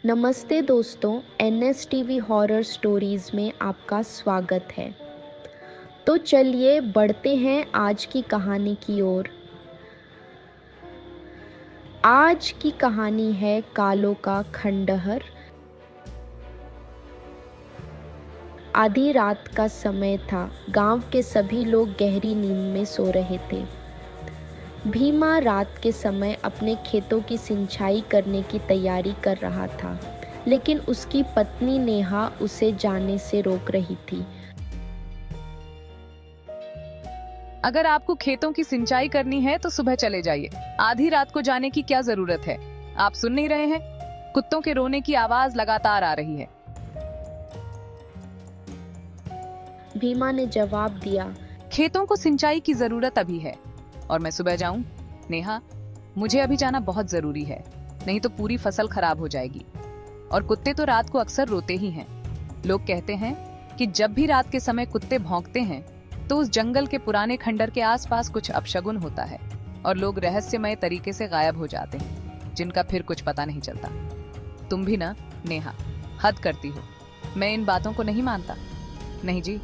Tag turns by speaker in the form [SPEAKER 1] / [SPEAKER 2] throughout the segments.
[SPEAKER 1] नमस्ते दोस्तों, NSTV horror stories में आपका स्वागत है। तो चलिए बढ़ते हैं आज की कहानी की ओर। आज की कहानी है कालों का खंडहर। आधी रात का समय था। गांव के सभी लोग गहरी नींद में सो रहे थे। भीमा रात के समय अपने खेतों की सिंचाई करने की तैयारी कर रहा था, लेकिन उसकी पत्नी नेहा उसे जाने से रोक रही थी।
[SPEAKER 2] अगर आपको खेतों की सिंचाई करनी है तो सुबह चले जाइए। आधी रात को जाने की क्या जरूरत है? आप सुन नहीं रहे हैं? कुत्तों के रोने की आवाज लगातार आ रही है।
[SPEAKER 1] भीमा ने जवाब दिया,
[SPEAKER 2] खेतों को सिंचाई की जरूरत अभी है और मैं सुबह जाऊं? नेहा, मुझे अभी जाना बहुत जरूरी है, नहीं तो पूरी फसल खराब हो जाएगी। और कुत्ते तो रात को अक्सर रोते ही हैं। लोग कहते हैं कि जब भी रात के समय कुत्ते भौंकते हैं तो उस जंगल के पुराने खंडर के आसपास कुछ अपशगुन होता है और लोग रहस्यमय तरीके से गायब हो जाते हैं, जिनका फिर कुछ पता नहीं चलता। तुम भी ना नेहा, हद करती हो। मैं इन बातों को नहीं मानता। नहीं जी,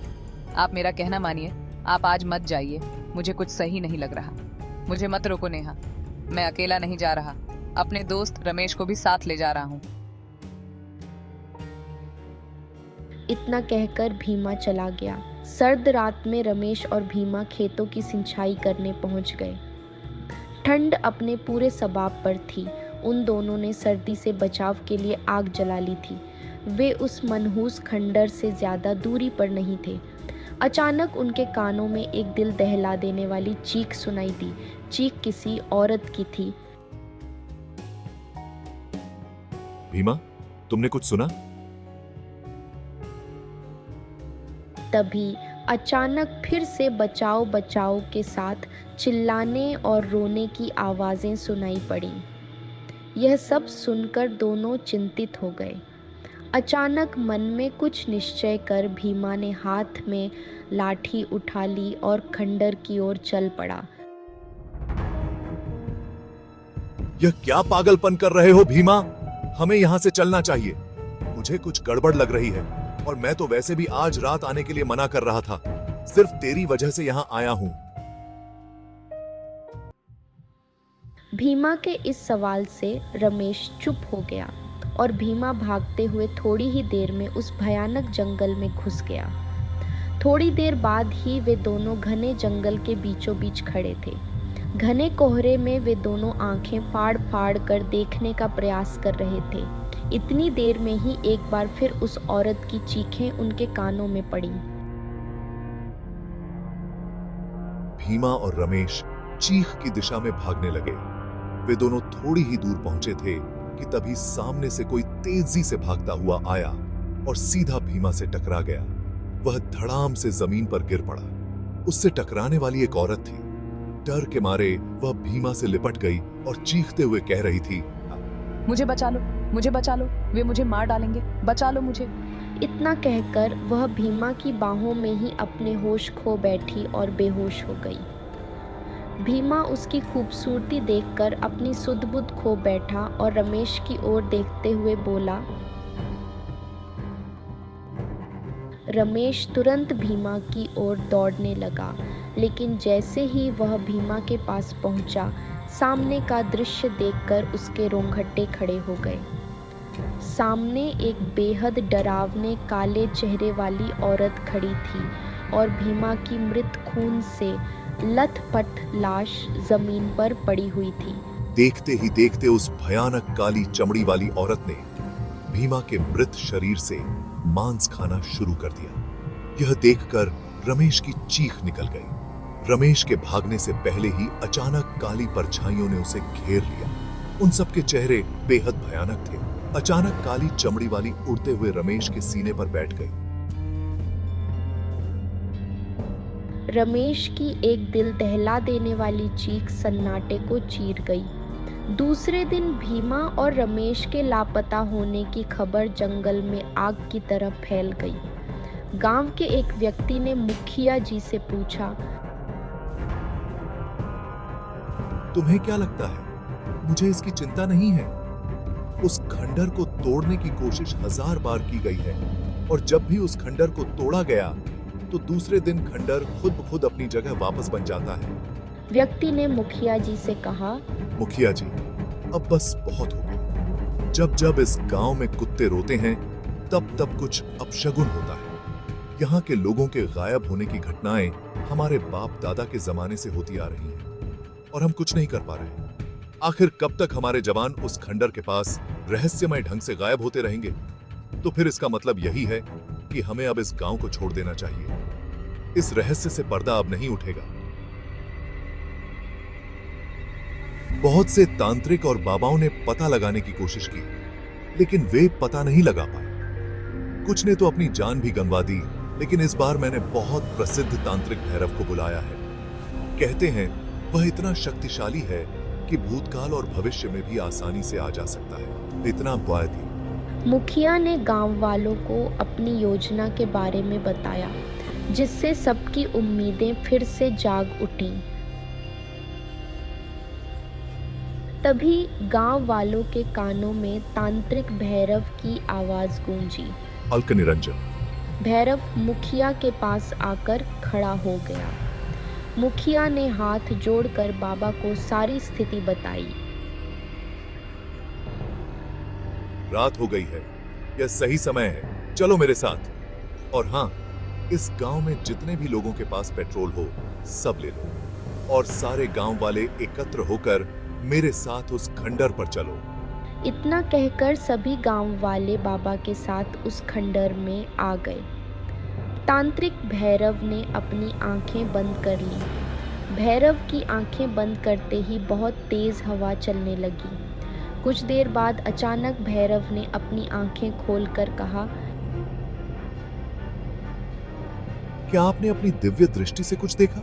[SPEAKER 2] आप मेरा कहना मानिए। आप आज मत जाइए, मुझे कुछ सही नहीं लग रहा। मुझे मत रोको नेहा, मैं अकेला नहीं जा रहा, अपने दोस्त रमेश को भी साथ ले जा रहा हूँ।
[SPEAKER 1] इतना कहकर भीमा चला गया। सर्द रात में रमेश और भीमा खेतों की सिंचाई करने पहुंच गए। ठंड अपने पूरे सबाब पर थी। उन दोनों ने सर्दी से बचाव के लिए आग जला ली थी। वे उस मनहूस खंडर से ज्यादा दूरी पर नहीं थे। अचानक उनके कानों में एक दिल दहला देने वाली चीख सुनाई दी। चीख किसी औरत की थी।
[SPEAKER 3] भीमा, तुमने कुछ सुना?
[SPEAKER 1] तभी अचानक फिर से बचाओ बचाओ के साथ चिल्लाने और रोने की आवाजें सुनाई पड़ी। यह सब सुनकर दोनों चिंतित हो गए। अचानक मन में कुछ निश्चय कर भीमा ने हाथ में लाठी उठा ली और खंडर की ओर चल पड़ा।
[SPEAKER 3] यह क्या पागलपन कर रहे हो भीमा? हमें यहाँ से चलना चाहिए। मुझे कुछ गड़बड़ लग रही है और मैं तो वैसे भी आज रात आने के लिए मना कर रहा था। सिर्फ तेरी वजह से यहाँ आया हूँ।
[SPEAKER 1] भीमा के इस सवाल से रमेश चुप हो गया और भीमा भागते हुए थोड़ी ही देर में उस भयानक जंगल में घुस गया। थोड़ी देर बाद ही वे दोनों घने जंगल के बीचों बीच खड़े थे। घने कोहरे में वे दोनों आंखें फाड़ फाड़ कर देखने का प्रयास कर रहे थे। इतनी देर में ही एक बार फिर उस औरत की चीखें उनके कानों में पड़ी।
[SPEAKER 3] भीमा और रमेश चीख की दिशा में भागने लगे। वे दोनों थोड़ी ही दूर पहुंचे थे कि तभी सामने से कोई तेजी से भागता हुआ आया और सीधा भीमा से टकरा गया। वह धड़ाम से जमीन पर गिर पड़ा। उससे टकराने वाली एक औरत थी। डर के मारे वह भीमा से लिपट गई और चीखते हुए कह रही थी,
[SPEAKER 2] मुझे बचा लो, मुझे बचा लो, वे मुझे मार डालेंगे, बचा लो मुझे।
[SPEAKER 1] इतना कहकर वह भीमा की बाहों में ही अपने होश खो बैठी और बेहोश हो गई। भीमा उसकी खूबसूरती देखकर अपनी सुध-बुध खो बैठा और रमेश की ओर देखते हुए बोला। रमेश तुरंत भीमा की ओर दौड़ने लगा, लेकिन जैसे ही वह भीमा के पास पहुंचा, सामने का दृश्य देखकर उसके रोंगटे खड़े हो गए। सामने एक बेहद डरावने काले चेहरे वाली औरत खड़ी थी और भीमा की मृत खून से लथपथ लाश जमीन पर पड़ी हुई थी।
[SPEAKER 3] देखते ही देखते उस भयानक काली चमड़ी वाली औरत ने भीमा के मृत शरीर से मांस खाना शुरू कर दिया। यह देखकर रमेश की चीख निकल गई। रमेश के भागने से पहले ही अचानक काली परछाइयों ने उसे घेर लिया। उन सब के चेहरे बेहद भयानक थे। अचानक काली चमड़ी वाली उड़ते हुए रमेश के सीने पर बैठ गई।
[SPEAKER 1] रमेश की एक दिल दहला देने वाली चीख सन्नाटे को चीर गई। दूसरे दिन भीमा और रमेश के लापता होने की खबर जंगल में आग की तरह फैल गई। गांव के एक व्यक्ति ने मुखिया जी से पूछा,
[SPEAKER 3] तुम्हें क्या लगता है? मुझे इसकी चिंता नहीं है। उस खंडर को तोड़ने की कोशिश 1000 बार की गई है और जब भी उस खंडर को तोड़ा गया तो दूसरे दिन खंडर खुद ब खुद अपनी जगह वापस बन जाता है।
[SPEAKER 1] व्यक्ति ने मुखिया जी से कहा,
[SPEAKER 3] मुखिया जी, अब बस बहुत हो गया। जब जब इस गांव में कुत्ते रोते हैं तब तब कुछ अपशगुन होता है। यहाँ के लोगों के गायब होने की घटनाएं हमारे बाप दादा के जमाने से होती आ रही हैं और हम कुछ नहीं कर पा रहे। आखिर कब तक हमारे जवान उस खंडर के पास रहस्यमय ढंग से गायब होते रहेंगे? तो फिर इसका मतलब यही है कि हमें अब इस गांव को छोड़ देना चाहिए। इस रहस्य से पर्दा अब नहीं उठेगा। बहुत से तांत्रिक और बाबाओं ने पता लगाने की कोशिश की, लेकिन वे पता नहीं लगा पाए। कुछ ने तो अपनी जान भी गंवा दी, लेकिन इस बार मैंने बहुत प्रसिद्ध तांत्रिक भैरव को बुलाया है। कहते हैं वह इतना शक्तिशाली है कि भूतकाल और भविष्य में भी आसानी से आ जा सकता है। इतना बात ही।
[SPEAKER 1] मुखिया ने गांव वालों को अपनी योजना के बारे में बताया, जिससे सबकी उम्मीदें फिर से जाग उठीं। तभी गांव वालों के कानों में तांत्रिक भैरव की आवाज गूंजी।
[SPEAKER 3] अलक निरंजन।
[SPEAKER 1] भैरव मुखिया के पास आकर खड़ा हो गया। मुखिया ने हाथ जोड़कर बाबा को सारी स्थिति बताई।
[SPEAKER 3] रात हो गई है, यह सही समय है, चलो मेरे साथ। और हाँ, इस गांव में जितने भी लोगों के पास पेट्रोल हो सब ले लो और सारे गांव वाले एकत्र होकर मेरे साथ उस खंडर पर चलो।
[SPEAKER 1] इतना कहकर सभी गांव वाले बाबा के साथ उस खंडर में आ गए। तांत्रिक भैरव ने अपनी आंखें बंद कर ली। भैरव की आंखें बंद करते ही बहुत तेज हवा चलने लगी। कुछ देर बाद अचानक भैरव ने अपनी आंखें खोलकर कहा,
[SPEAKER 3] क्या आपने अपनी दिव्य दृष्टि से कुछ देखा?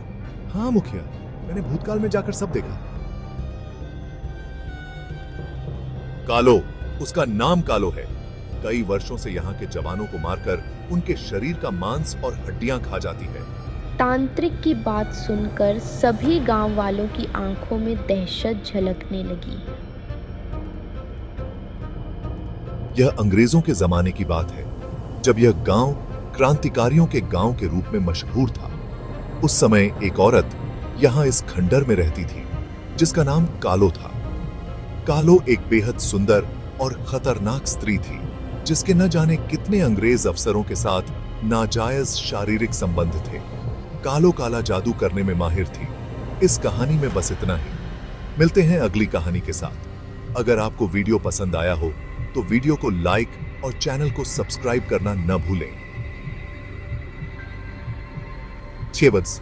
[SPEAKER 3] हाँ मुखिया, मैंने भूतकाल में जाकर सब देखा। कालो, उसका नाम कालो है। कई वर्षों से यहाँ के जवानों को मारकर उनके शरीर का मांस और हड्डियां खा जाती है।
[SPEAKER 1] तांत्रिक की बात सुनकर सभी गांव वालों की आंखों में दहशत झलकने लगी।
[SPEAKER 3] यह अंग्रेजों के जमाने की बात है, जब यह गांव क्रांतिकारियों के गांव के रूप में मशहूर था। उस समय एक औरत यहाँ इस खंडर में रहती थी, जिसका नाम कालो था। कालो एक बेहद सुंदर और खतरनाक स्त्री थी, जिसके न जाने कितने अंग्रेज अफसरों के साथ नाजायज शारीरिक संबंध थे। कालो काला जादू करने में माहिर थी। इस कहानी में बस इतना ही। मिलते हैं अगली कहानी के साथ। अगर आपको वीडियो पसंद आया हो तो वीडियो को लाइक और चैनल को सब्सक्राइब करना न भूलें। चेवत्स।